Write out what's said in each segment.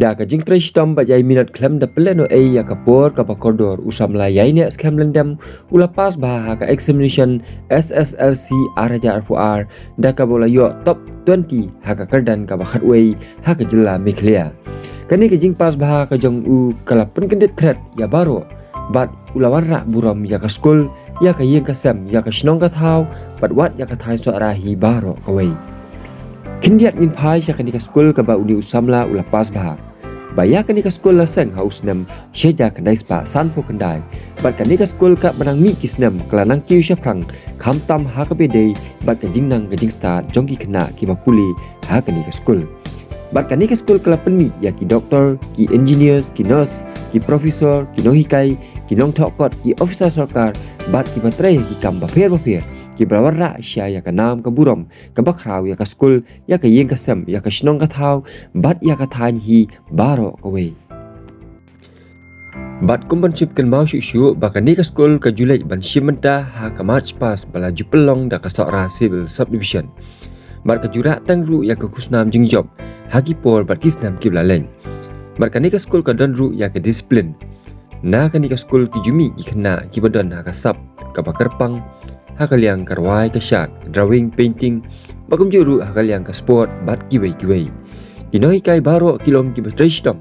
Da ka jing trestom ba yai minat klem da peleno ya kapor ka pakordor usam la yai ne scam lendam ula pas bah ka examination SSLC araja RFR da ka bola yo top 20 ha ka kardan ka bakhat wei ha ka jilla me clear kani ka jing pas bah ka jong u kala pen kendet threat ya baro bat ula warra buram ya ka skul ya ka yeng ka sam ya ka shnong ka thau bat wat ya ka thai so arahi baro ka wei Kindiat in pai sya kanika skul ka ba uni usamla ula pas bah. Baya kanika skul la seng haus nem syeja kendai spa sanpo kendai. Bat kanika skul ka menang mi kisnem kelanang kiu syafrang kam tam ha ka bedei bat ka jingnang ka jing start jongki kena ki mapuli ha kanika skul. Bat kanika skul kala penmi ya ki doktor, ki engineers, ki nurse, ki profesor, ki nohikai, ki nong thokot, ki officer sarkar, bat ki batrai ki kam bapher ki brawara sya ya ka nam ka burom ka bakraw ya ka skul ya ka yeng ka sem ya ka shnong ka thau bat ya ka than hi baro ka we bat kumbanship kan mau shu ba ka ni ka skul ka julai ban shimenta ha ka march pass bala jupelong da ka sora civil subdivision bat ka jura tangru ya ka kusnam jingjob hagi por bat kisnam ki blaleng bat ka ni ka skul ka donru ya ka disiplin na ka ni ka skul ki jumi ki khna ki badon ha ka sap ka bakarpang hakaliang karwai ka shot drawing painting bakum juru hakaliang ka sport bat kiwei kinoi kai baro kilong ki batristom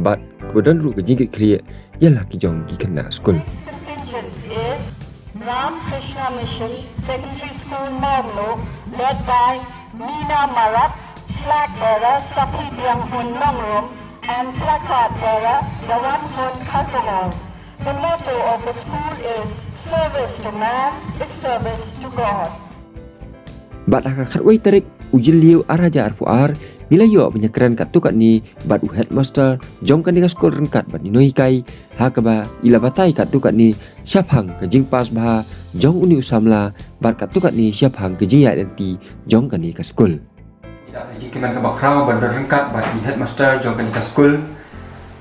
bat kemudian ru ka jingit clear yalah ki jong ki kena school Ram Krishna Mission Secondary School Marlo led by Meena Marat, flag bearer Sapi Biang Hun Nongrum and placard bearer Dawan Hun Kasanal. The motto of the school is service to man is service to God. Bat hakakat wai tarik ujil liu araja RFR nilai yo penyekran kat tu kat ni bat u headmaster jong kan di skol rengkat bat ni nohikai hakaba ila batai kat tu kat ni syapang ke jing pas bah jong uni usamla bat kat tu kat ni syapang ke jing ya denti jong kan ni ka skol tidak jing keman ka bakrau bat rengkat bat di headmaster jong kan ni ka skol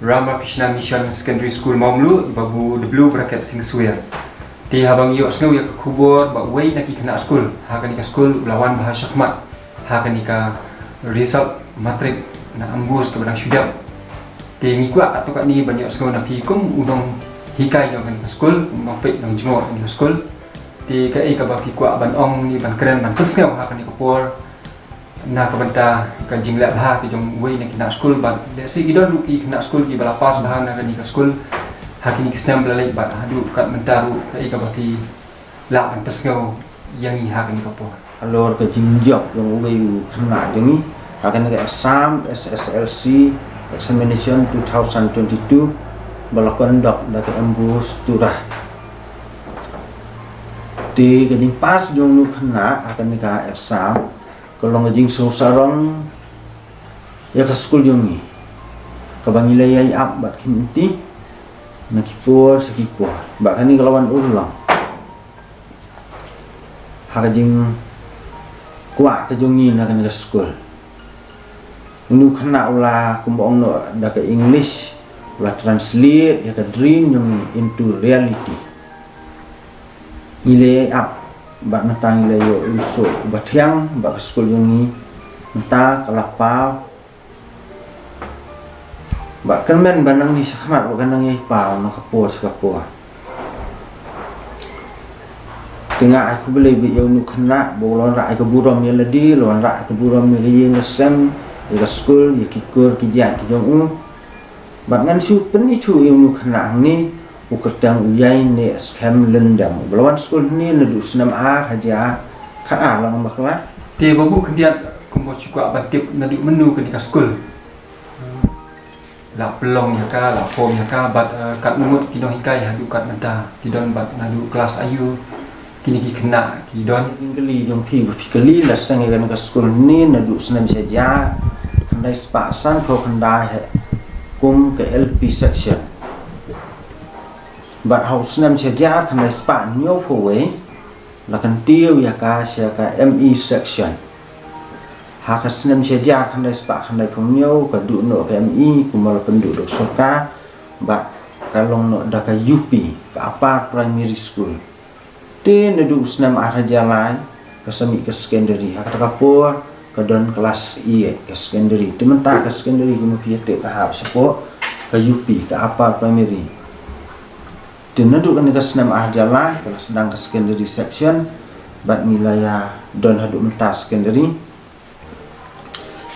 Rama Krishna Mission Secondary School Mamlu babu the blue bracket sing swear di habang yo snow ya kubur ba wei nak kena skul ha kan ka skul lawan bahasa khmat ha kan ka result matrik na ambus ke benang syudap di ngikwa atau kat ni banyak snow na pi kum udong hikai dengan ka skul mapik nang jengor ni skul di ka ka ba pi kwa ban ong ni ban keren ban snow ha kan ka por na ka banta ka jingla ha ki jong wei nak kena skul ban de si gidon ki kena skul ki bala pas bahan na kan ka skul hakini kisnam belalai bat hadu kat mentaru kai ka bati la ban pesngau yang i hakini ka po alor ka jingjok yang ubai kena jengi akan ke exam SSLC examination 2022 balakon dok dak embus turah di gading pas jong nu kena akan ke exam kalau ngajing sarong ya ke skul jongi ka bangilai up bat kimti nakipur sekipur bahkan ni kelawan ulang harajing kuat kejongi nak ke school nu kena ulah kumbong no da ke English ulah translate ya ke dream yang into reality nilai up bak natang nilai yo uso batiang bak school jongi entah kelapa bahkan men banang ni sakmat bukan nang ipau nak kapos tengah aku boleh bi yang nuk kena bolon rak ke buram ni ledi lon rak ke buram ni yang sem ya school ya kikur kijian ki jong bahkan su pen itu yang nuk kena ni ukerdang uyai ni scam lendam belawan school ni nedu senam haja kan lang bakla ti babu kendiat kumo cikwa batip nadu menu ke di school la pelong ya ka la form ya ka bat kat numut kidon hikai hadu kat menta kidon bat nadu kelas ayu kini ki kena kidon ingli jong pi kali la sang ya ka school ni nadu senam saja kendai spasan ko kendai kum ke LP section bat haus senam saja kendai spa nyo po we la kan tiu ya ka sia ka ME section hak senam saja kan respa kan pemio kadu no KMI kumal penduduk soka ba kalong no da ka UP ka apa primary school tin nedu senam arah jalan ke semi ke secondary hak kapur kedon kelas I ke secondary tementah ke secondary kuma piete tahap sepo ke UP ke apa primary dinaduk kan ke senam ahjalah kalau sedang ke secondary section bat nilai don haduk mentah secondary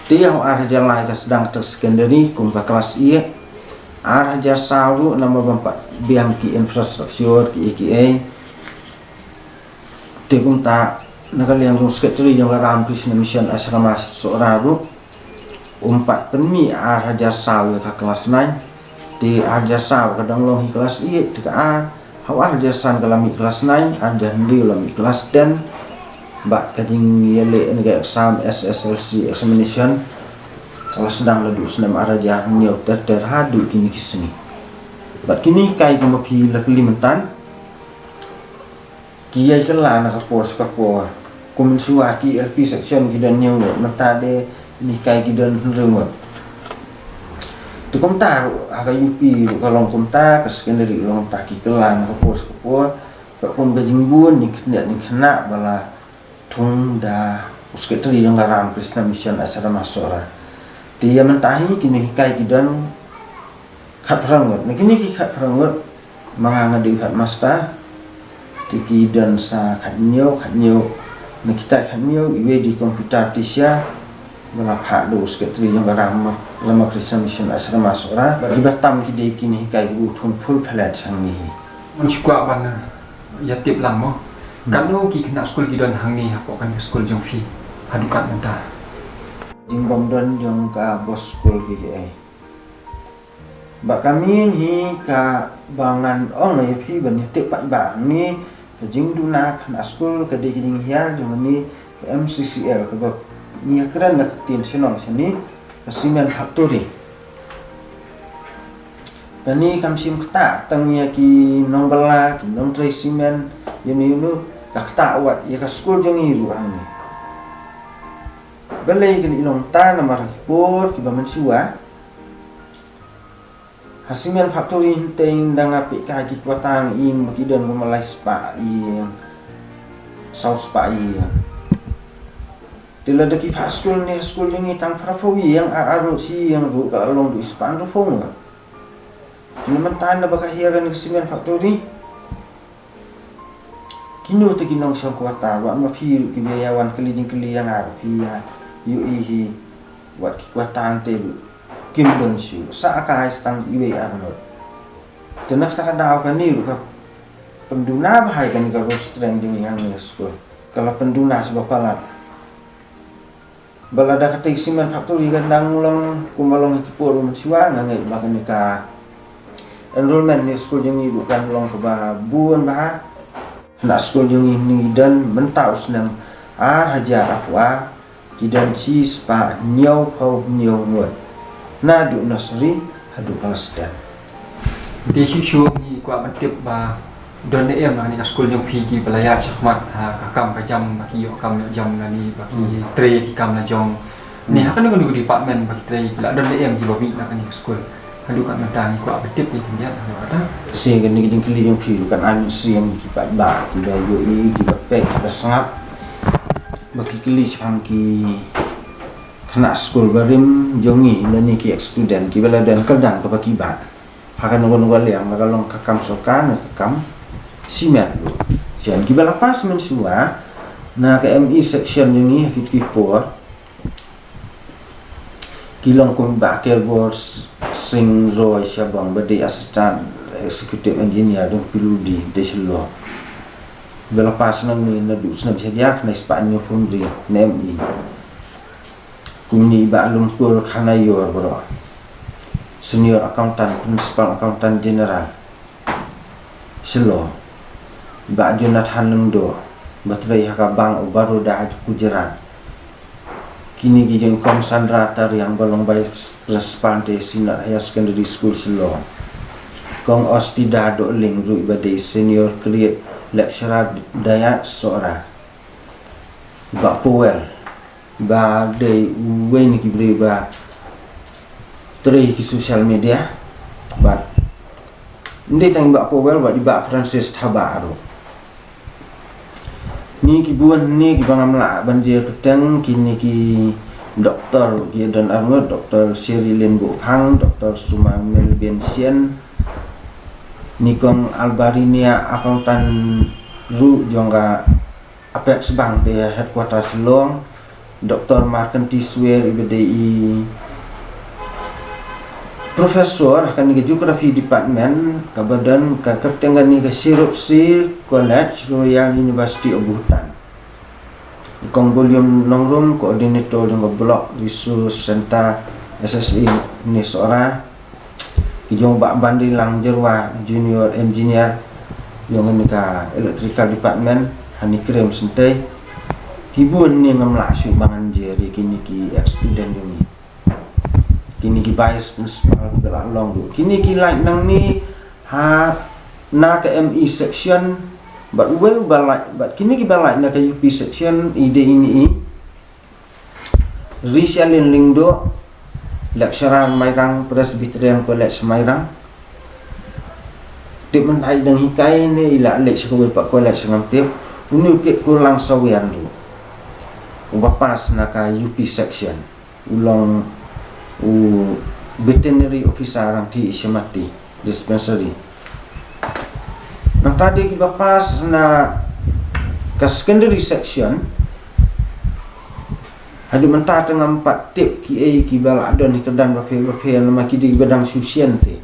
dia ahjalah ke sedang ke secondary kum ke kelas I ahjar sawu nama bampak biang ki infrastruktur ki EKA kum tak nakal yang sekretari yang laram Krishna Mission asrama seorang umpat penmi ahjar sawu ke kelas 9 di ahjar sawu kadang long kelas I di hawa ahjar san kalami kelas 9 ahjar ndi kalami kelas 10 bak kading yele nega exam SSLC examination kalau sedang ledu senam ahjar niok terhadu kini kisni bak kini kai kumapi laklimentan kiai kala anak kapor kumensuah ki LP section kidan nyong mentade ni kai kidan remote tu komtar aga UP kalau komtar ke secondary long taki kelan kapor pak pun gajimbun ni kena bala tung da sekretari yang laram Krishna Mission acara masora dia mentahi kini kai kidan khat prangot ni kini ki khat prangot manganga di hat masta tiki dan sa khatnyo na kita khatnyo iwe di komputer tisya bala phak do sekretari yang laram lama Krishna Mission acara masora bagi batam ki kini kai bu thun full flat sang ni mun chukwa ban ya tip lang mo kalau ki kena school gidon hang ni hapok kan ke school jong fi hadukat mentah jing bom don jong ka bos school ki bak kami hi ka bangan ong ya pi ban tip pak bang ni jing duna kena school ka de jing hial jong ni ke MCCL ke bak ni kran nak tin senong sini ke simen factory dan ni kam sim kata tangnya ki nong bala ki nong tray simen yunu kakta awat ya ka school jong i ruang ni balai kan ilong ta nama rakipur ki baman siwa hasimen factory hinteng dang api ka ki kwatan in makidon mamalai spa i saus spa i dila deki pa school ni school jong i tang prapowi yang aru si yang ru ka long du span ru phong ni mantan na bakahiran ni hasimen factory kino te kinong siyang kuwata wa mapi kibiyawan keliding yang arpi yu ihi wat kikwatan te kimdon siu sa akai stang iwe arno tenak tak daw kan ni ka penduna bahai kan ka rostreng ding yang ni school kalau penduna sebab palat balada katik simen factory gandang ulang kumalong kipur mensiwa ngangai makan ka enrollment ni school jeng ibu kan long ke buan bah nak school jong ini dan mentau senam hajar afwa kidan ci spa nyau pau nyau ngot na du nasri hadu kelas dan di shu ni kwa mentip ba don em ni school jong fi ki balaya chakmat kakam kajam baki yo kam jam ni baki tre ki kam na jong ni akan ngu department baki tre la don em ki babi na kan school hadu kan mentang ni kwa mentip ni kemudian ada sehingga ni jeng kili jong fi kan an siam ki pat ba ki da yo i ki bapek da sangap baki kili chang ki kena school barim jongi nani ki student ki bala dan kedang ke baki ba hakan ngon yang magalong kakam sokan kakam simet jan ki bala pas mensua na ke MI section jongi ki por kilong kum ba ke bors sing roy syabang bade assistant executive engineer dong piludi deslo bala pas nang ni na du snab sediak na Spanyol pun di NMI kumni ba lumpur khana yor bro senior accountant principal accountant general selo ba Jonathan Lengdo batrai haka bang baru da Gujarat kini gijeng Kong Sandra tar yang balong bay principal de Sinar High Secondary School selo Kong Ostida do ling ru ibade senior create lecturer daya sora ba Powell ba de wen ki bre ba tre ki social media ba ndi tang ba Powell ba di ba Francis Tabaru Ni ki buan ni ki bangam la banjir petang kini ki Dr. Gideon Arnold, Dr. Sherilyn Bu Hang, Dr. Sumamel Bensian, Nikong Albarinia akuntan ru jongga apek sebang dia headquarter Selong, Dr. Markanti Swer IBDI Profesor akan ke Geography Department kabadan ka kertengan ni ke Sirupsi College Royal University of Bhutan. Ikong volume nongrum koordinator dengan blok resource center SSI ni seorang kijong bak bandilang jerwa junior engineer yang ni ka electrical department hani krem sentai kibun ni ngamla su bangan je di kini ki student ni kini ki vice principal bela long du kini ki like nang ni ha na ke ME section but we balai but kini ki balai na ke UP section ide ini Rishalin Lingdo lecturer Mairang Presbyterian College Mairang tip menai dang hikai ni ila lek sekolah pak college ngam tip uni ukit kulang sawian du ubapas na ka UP section ulong veterinary officer ang ti isyamati dispensary nang tadi kita pas na ke secondary section ada mentah dengan 4 tip ki bal adon ni kedan bapel nama ki di badang susian te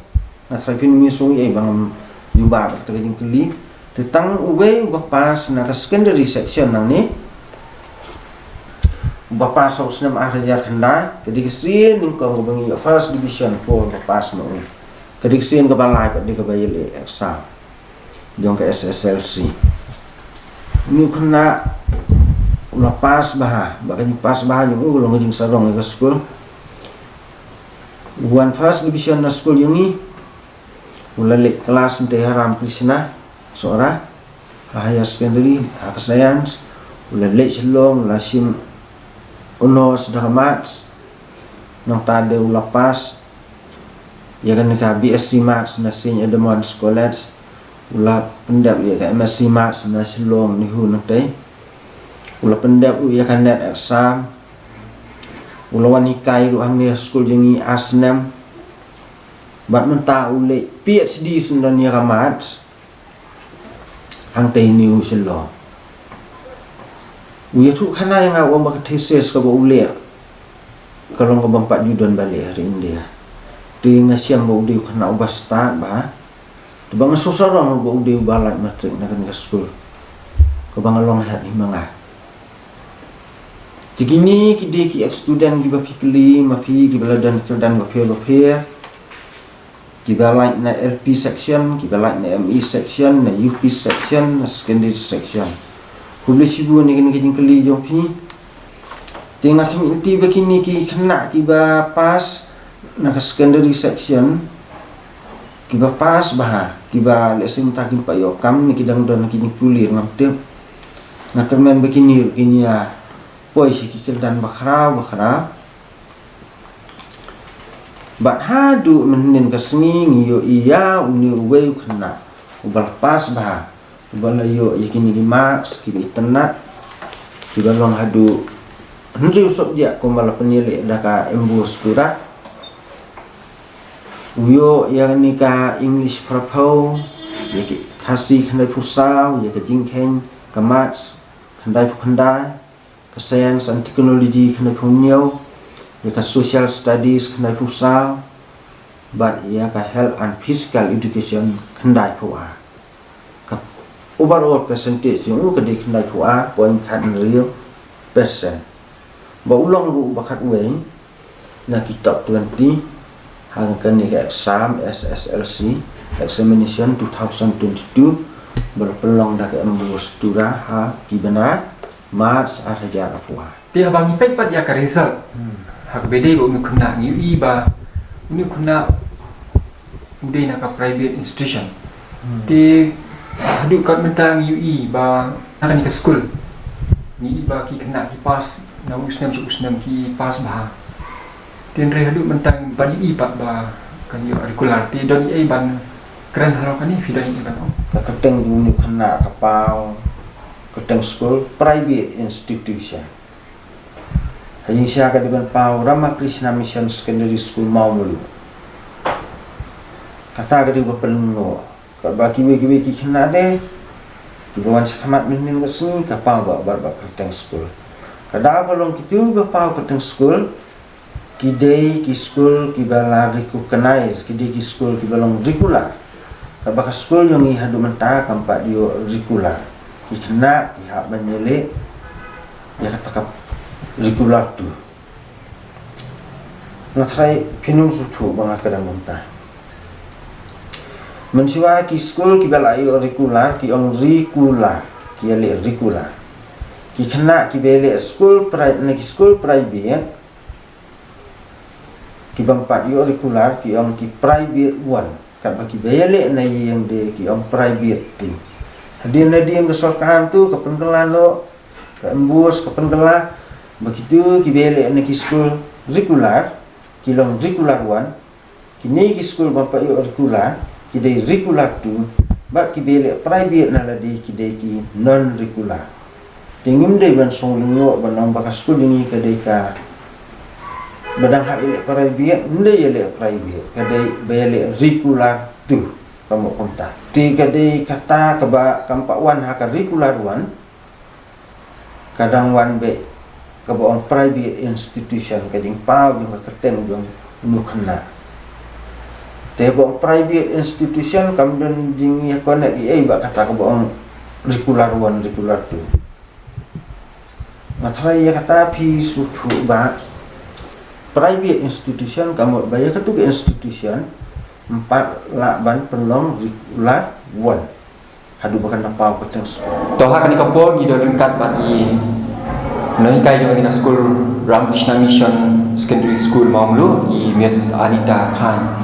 na trapin misung bang jumba terjing keli tentang uwe bapas na ke secondary section nang ni bapas haus nam ahrajar handai kedik sin kong bangi first division for bapas no kedik sin ke balai pak di ke bayil exam jong ke SSLC ni kena ulah pas bah bakan pas bah jong ulong jing sarong ke school one first division na school yang ni ulah lek kelas ente haram Krishna seorang higher secondary higher science ulah lek selong ulah sim honors dramatis nang tade ulah pas ya kan ka BSc Maths na sin Edmonds College ulah pendap ya ka MSc Maths na Shillong ni hu nak dai ulah pendap ya kan net exam ulah wanikai ru hang ni school jengi asnam bat menta ule PhD sendan ya Maths hang tei ni hu Shillong uya tu kana yang awam bak thesis ka ule kalau ka bampak judon balik hari India di ngasiam ba ude kana ubas start ba tu bang susarong ba ude balak matrik na kan school ka bang long hat himanga jigini ki ki student ki ba fikli mapi ki baladan kerdan ba fe ki balak na LP section ki balak na ME section na UP section na secondary section publish ibu ni kini keli jompi tengah kini inti begini ki kena kiba pas nak secondary section kiba pas bah kiba lesson takim pa yo kam ni kidang don kini pulir ngamtep nak kermen begini kini ya poi si kikil dan bakra bat hadu menin kesni ngiyo iya uni uwe kena ubal pas bah bala yo yakini di max ki internet ki balong hadu henri usop dia ko mala penilai dah ka embus kurat uyo yang ni ka English propos ya ki kasih khandai pusau ya ke jingkeng ka max khandai ka science and technology khandai punyau ya ka social studies khandai pusau but ya ka health and physical education khandai puwa overall percentage yung kadi kandai pu'a point kan real percent ba ulong ru bakat we na kitab 20 hang kan ni exam SSLC examination 2022 berpelong dak embus tura ha kibana March arja pu'a ti abang ipek pat ya ka result hak bede bo nu kena ngi ba nu kena ude na ka private institution ti haduk kat mentang UI ba akan ke school ni ba ki kena ki pas na usnam ki pas bah tin re haduk mentang ban UI pak ba kan yo regular ti don ai ban keren haro kan ni fidan ban ka keteng dulu kena kapau keteng school private institution. Hanya siapa di Pau Ramakrishna Mission Secondary School mau mulu. Kata ke di Bapelungo, bagi bagi kena deh. Di bawah sekamat minin kesini kapau bawa keteng school. Kada balong kitu kapau keteng school. Kidai ki school ki bala recognize kidai ki school ki balong regular. Kabaka school yang ihadu mentah kampak dio regular. Ki kena ki hak menyele ya katakap regular tu. Nak try kinum sutu bang akadang mentah. Mensiwa ki school ki bala io regular ki on regular ki ale regular. Ki kena ki bele school private ki bangpat io regular ki on ki private one kat bagi bele na yang de ki on private tu. Hadir nadim kesolkan tu ke pengelano ke embus ke pengelah begitu ki bele na ki school regular ki long regular one kini ki school bangpat io regular ki dei regular tu bak ki bele private na ladi ki dei ki non regular. Tingim dei ban song lingo ban nang baka school dingi ka dei ka badang hak ile private mende ile private ka dei bele regular tu kamu kontak. Ti ka dei kata ka ba kampak wan hak regular wan kadang wan be ka ba private institution ka ding pau jong ka keteng jong nu kena. Tebong private institution kemudian jingi konek bak kata ke bohong regular tu. Matrai ya kata pi sutu bak private institution kamu bayar ketuk institution 4 lakban pelong regular one. Hadu bahkan apa keteng. Toha kan kapor gido ringkat bagi noi kai jong ina school Ramakrishna Mission Secondary School Mamlu i Miss Anita Khan.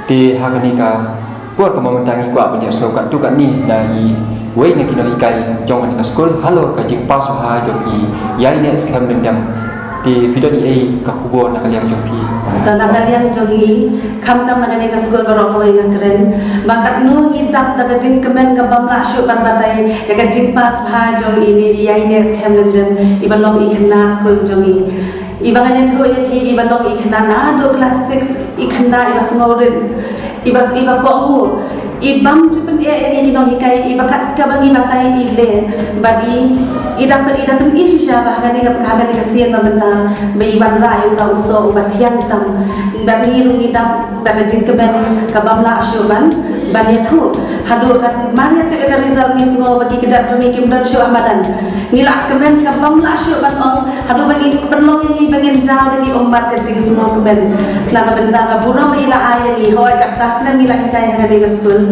Di hakanika buat kemamutangi kuat banyak slogan tu kat ni dari wei nak kena ikai jong ni school halo ka jing pas ha jong i yai ne scam dendam di video ni ka kubo nak kalian jong pi dan nak kalian jong i kam tam nak ni school barok wei kan keren bakat nu hitap daga jing kemen ka bamla syu ban batai ya ka jing pas ha jong ini yai ne scam dendam iban long i kena school jong i Ibangan yang tu iban long ikna na do kelas 6 ikna ibas ngorin ibas iba ko ibam jupen ini nong ikai ibakat kabangi batai ile bagi idapat isi siapa kali kasihan membentang beiban rayu kau so batian tam bagi rung idap daga jingkemen kabamla asyuban bagi tu hadu kat mana tega result ni semua bagi kedak jumi kimdan syu ahmadan ngilak kemen kabamla asyuban ong hadu bagi penlong yang bagi jauh dari umat kecil semua kemen nak bentang kaburam ila ayat ni hoi kat tasnan ngilak ikai hadi ke school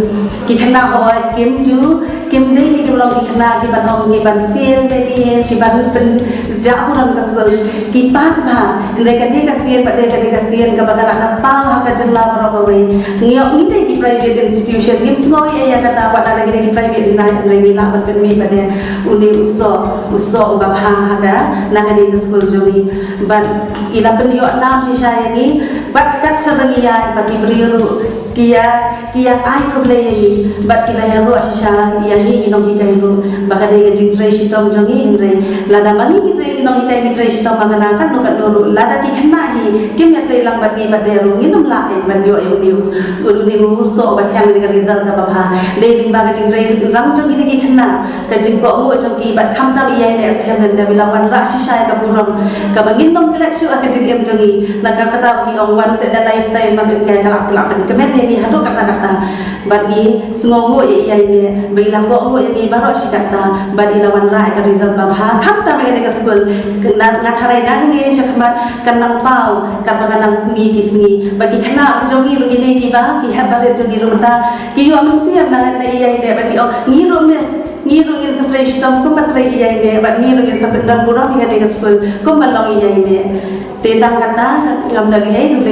kena hoi kim ju kim dei kim long kena ki ban ong ki ban feel dei ki ban pen jahuran ke school ki pas ba ndai ka dei kasian pada ka dei kasian ka bagala ka pal ha ka jella barokawai ngiok ni dei ki private institution kim semua ya kata wat ada ki private ni nai ndai la ban pen mi pada uni uso ba ha ka na ka dei ke school jomi ban ila pen yo nam si saya ni bat kat sabangi ya bagi beriru kia ai ko ble ni bat kila ya ro asha ya ni inong hikai ro baka de jing trai sitom jongi hingre lada mangi ki trai inong hikai mi trai sitom magana kan no kan ro lada ki khna hi kim ya trai lang bat ni bat de ro nginum la en ban yo eu ni uru ni so bat yang ni result ka bapha de ding baga jing trai lang jongi ni ki khna ka jing ko ngo jongi bat kham ta bi ai ne skhem den da bilawan ra shisha ka burom ka bangin nom kala shu ka jing em jongi na ka kata ki ong one set da lifetime ma bin ka kala kemet ni hadu kata-kata bagi sengongo ya ini bagi lambo ngo ini baru si kata bagi lawan rai ka result babha kham ta me ke school ngat harai dang ni syakmat kanang pau ka baganang mi kisngi bagi khana jongi ru ni ki ba ki habare jongi ru ta ki yo amsiam na iya ini bagi ni ru mes ni ru ngin stress tom ko matre iya ini bagi ni ru ngin sapendang burang ni ke school ko malong iya ini tetang kata ngam dari ai ku